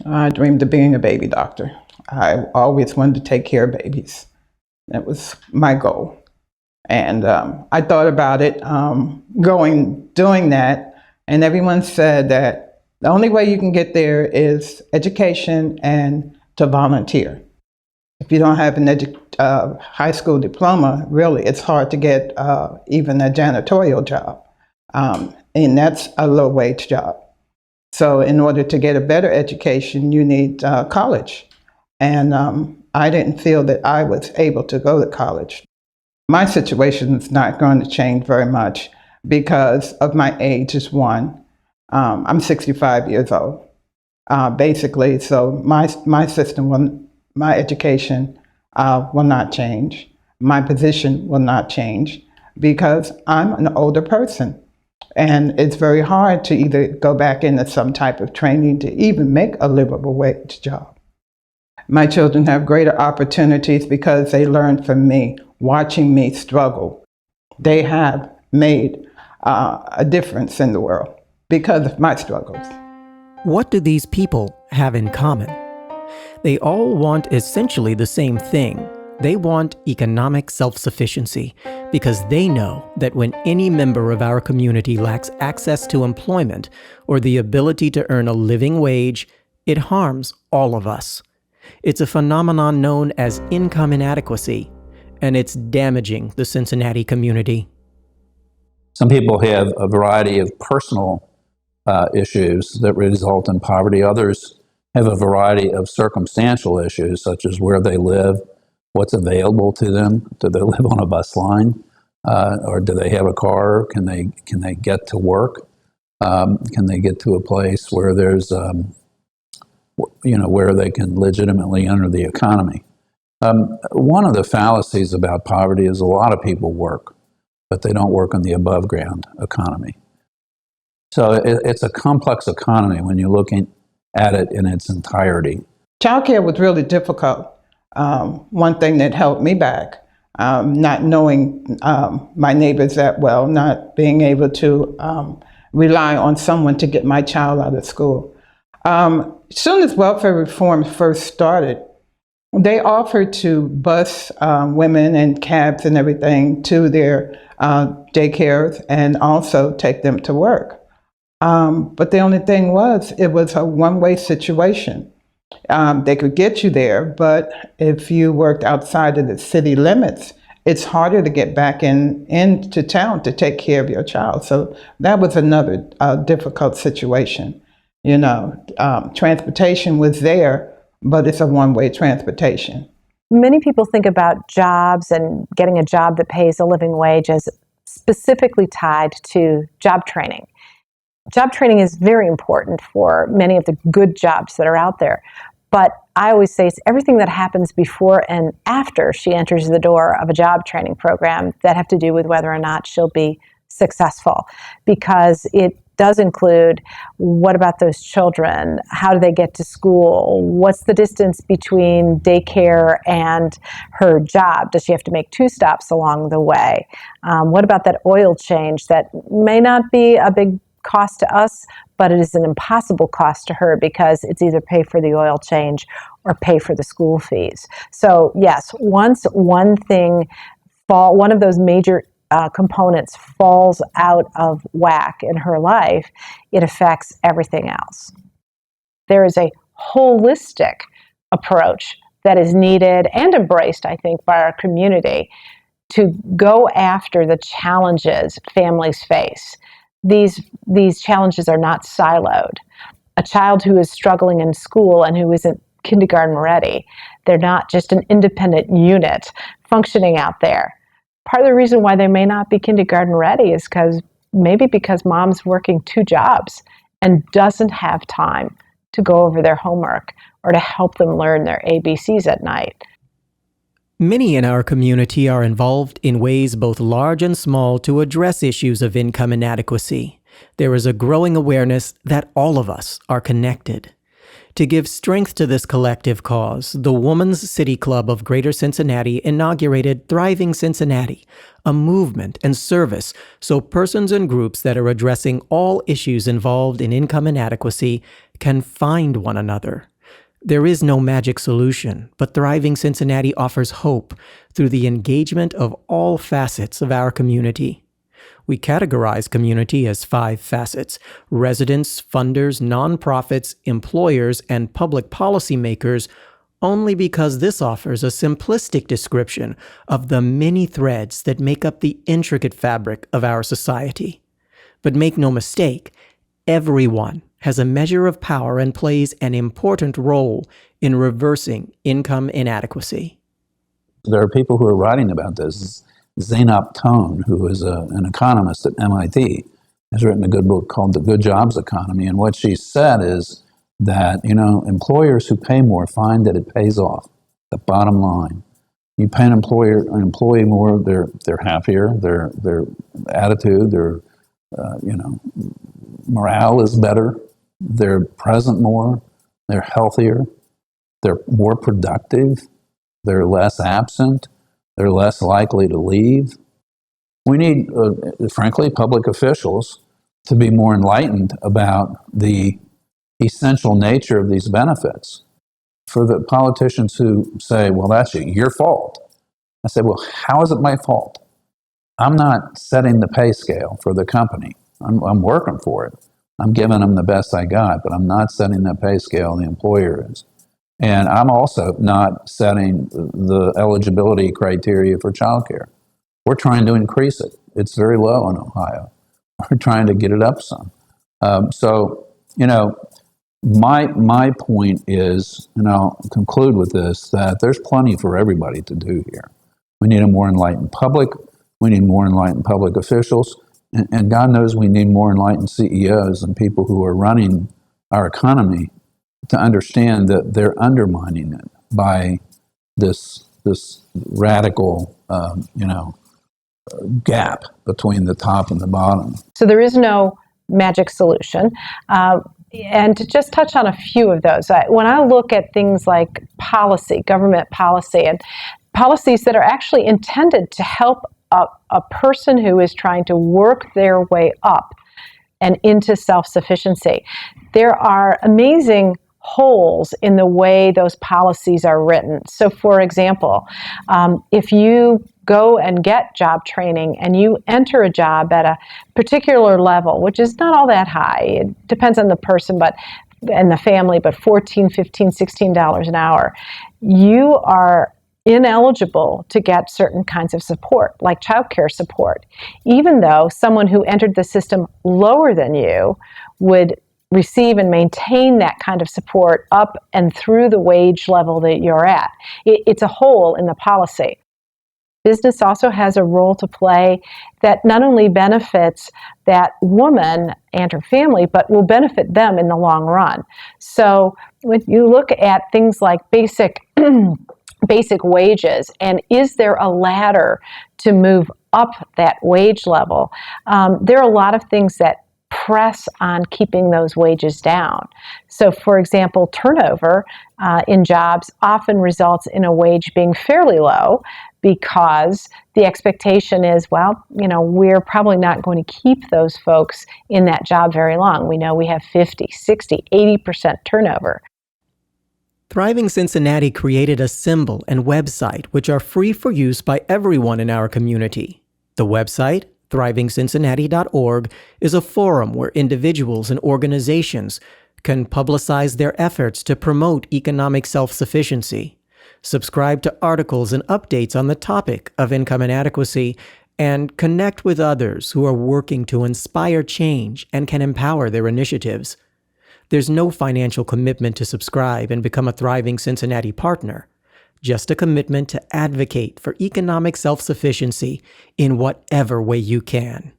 I dreamed of being a baby doctor. I always wanted to take care of babies. That was my goal. And I thought about it doing that, and everyone said that the only way you can get there is education and to volunteer. If you don't have an high school diploma, really, it's hard to get even a janitorial job. And that's a low wage job. So in order to get a better education, you need college. And I didn't feel that I was able to go to college. My situation is not going to change very much because of my age is one. I'm 65 years old, basically. So my education will not change. My position will not change because I'm an older person. And it's very hard to either go back into some type of training to even make a livable wage job. My children have greater opportunities because they learned from me, watching me struggle. They have made a difference in the world because of my struggles. What do these people have in common? They all want essentially the same thing. They want economic self-sufficiency because they know that when any member of our community lacks access to employment or the ability to earn a living wage, it harms all of us. It's a phenomenon known as income inadequacy, and it's damaging the Cincinnati community. Some people have a variety of personal issues that result in poverty. Others have a variety of circumstantial issues, such as where they live, what's available to them. Do they live on a bus line? Or do they have a car? Can they get to work? Can they get to a place where there's, where they can legitimately enter the economy? One of the fallacies about poverty is a lot of people work, but they don't work in the above ground economy. So it's a complex economy when you're looking at it in its entirety. Childcare was really difficult. One thing that held me back, not knowing my neighbors that well, not being able to rely on someone to get my child out of school. As soon as welfare reform first started, they offered to bus women and cabs and everything to their daycares and also take them to work. But the only thing was, it was a one-way situation. They could get you there, but if you worked outside of the city limits, it's harder to get back into town to take care of your child. So that was another difficult situation. Transportation was there, but it's a one-way transportation. Many people think about jobs and getting a job that pays a living wage as specifically tied to job training. Job training is very important for many of the good jobs that are out there. But I always say it's everything that happens before and after she enters the door of a job training program that have to do with whether or not she'll be successful. Because it does include, what about those children? How do they get to school? What's the distance between daycare and her job? Does she have to make 2 stops along the way? What about that oil change that may not be a big cost to us, but it is an impossible cost to her because it's either pay for the oil change or pay for the school fees. So yes, once one of those major components falls out of whack in her life, it affects everything else. There is a holistic approach that is needed and embraced, I think, by our community to go after the challenges families face. These challenges are not siloed. A child who is struggling in school and who isn't kindergarten ready, they're not just an independent unit functioning out there. Part of the reason why they may not be kindergarten ready is because mom's working 2 jobs and doesn't have time to go over their homework or to help them learn their ABCs at night. Many in our community are involved in ways both large and small to address issues of income inadequacy. There is a growing awareness that all of us are connected. To give strength to this collective cause, the Women's City Club of Greater Cincinnati inaugurated Thriving Cincinnati, a movement and service so persons and groups that are addressing all issues involved in income inadequacy can find one another. There is no magic solution, but Thriving Cincinnati offers hope through the engagement of all facets of our community. We categorize community as 5 facets: residents, funders, nonprofits, employers, and public policymakers, only because this offers a simplistic description of the many threads that make up the intricate fabric of our society. But make no mistake, everyone has a measure of power and plays an important role in reversing income inadequacy. There are people who are writing about this. Zainab Tone, who is an economist at MIT, has written a good book called The Good Jobs Economy. And what she said is that, employers who pay more find that it pays off, the bottom line. You pay an employee more, they're happier, their attitude, their morale is better, they're present more, they're healthier, they're more productive, they're less absent, they're less likely to leave. We need, frankly, public officials to be more enlightened about the essential nature of these benefits. For the politicians who say, well, that's your fault, I say, well, how is it my fault? I'm not setting the pay scale for the company. I'm working for it. I'm giving them the best I got, but I'm not setting the pay scale the employer is. And I'm also not setting the eligibility criteria for childcare. We're trying to increase it. It's very low in Ohio. We're trying to get it up some. My point is, and I'll conclude with this, that there's plenty for everybody to do here. We need a more enlightened public. We need more enlightened public officials. And God knows we need more enlightened CEOs and people who are running our economy to understand that they're undermining it by this radical, gap between the top and the bottom. So there is no magic solution. And to just touch on a few of those, when I look at things like policy, government policy, and policies that are actually intended to help a person who is trying to work their way up and into self-sufficiency, there are amazing holes in the way those policies are written. So, for example, if you go and get job training and you enter a job at a particular level, which is not all that high, it depends on the person and the family, but $14, $15, $16 an hour, you are ineligible to get certain kinds of support, like childcare support, even though someone who entered the system lower than you would receive and maintain that kind of support up and through the wage level that you're at. It's a hole in the policy. Business also has a role to play that not only benefits that woman and her family, but will benefit them in the long run. So when you look at things like basic wages, and is there a ladder to move up that wage level? There are a lot of things that press on keeping those wages down. So, for example, turnover in jobs often results in a wage being fairly low because the expectation is, we're probably not going to keep those folks in that job very long. We know we have 50, 60, 80% turnover. Thriving Cincinnati created a symbol and website which are free for use by everyone in our community. The website, thrivingcincinnati.org, is a forum where individuals and organizations can publicize their efforts to promote economic self-sufficiency, subscribe to articles and updates on the topic of income inadequacy, and connect with others who are working to inspire change and can empower their initiatives. There's no financial commitment to subscribe and become a Thriving Cincinnati partner, just a commitment to advocate for economic self-sufficiency in whatever way you can.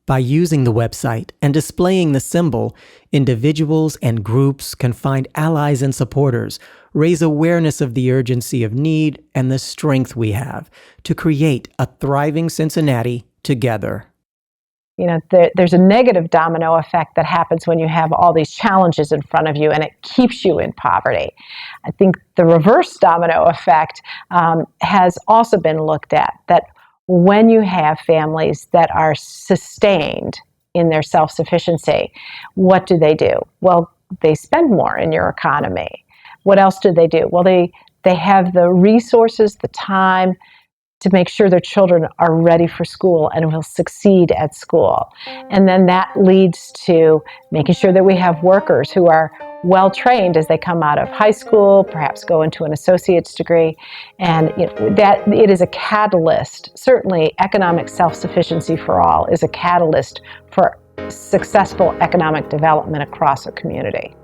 By using the website and displaying the symbol, individuals and groups can find allies and supporters, raise awareness of the urgency of need and the strength we have to create a Thriving Cincinnati together. There's a negative domino effect that happens when you have all these challenges in front of you and it keeps you in poverty. I think the reverse domino effect has also been looked at, that when you have families that are sustained in their self-sufficiency, what do? Well, they spend more in your economy. what else do? Well, they have the resources, the time to make sure their children are ready for school and will succeed at school. And then that leads to making sure that we have workers who are well trained as they come out of high school, perhaps go into an associate's degree, and that it is a catalyst. Certainly, economic self-sufficiency for all is a catalyst for successful economic development across a community.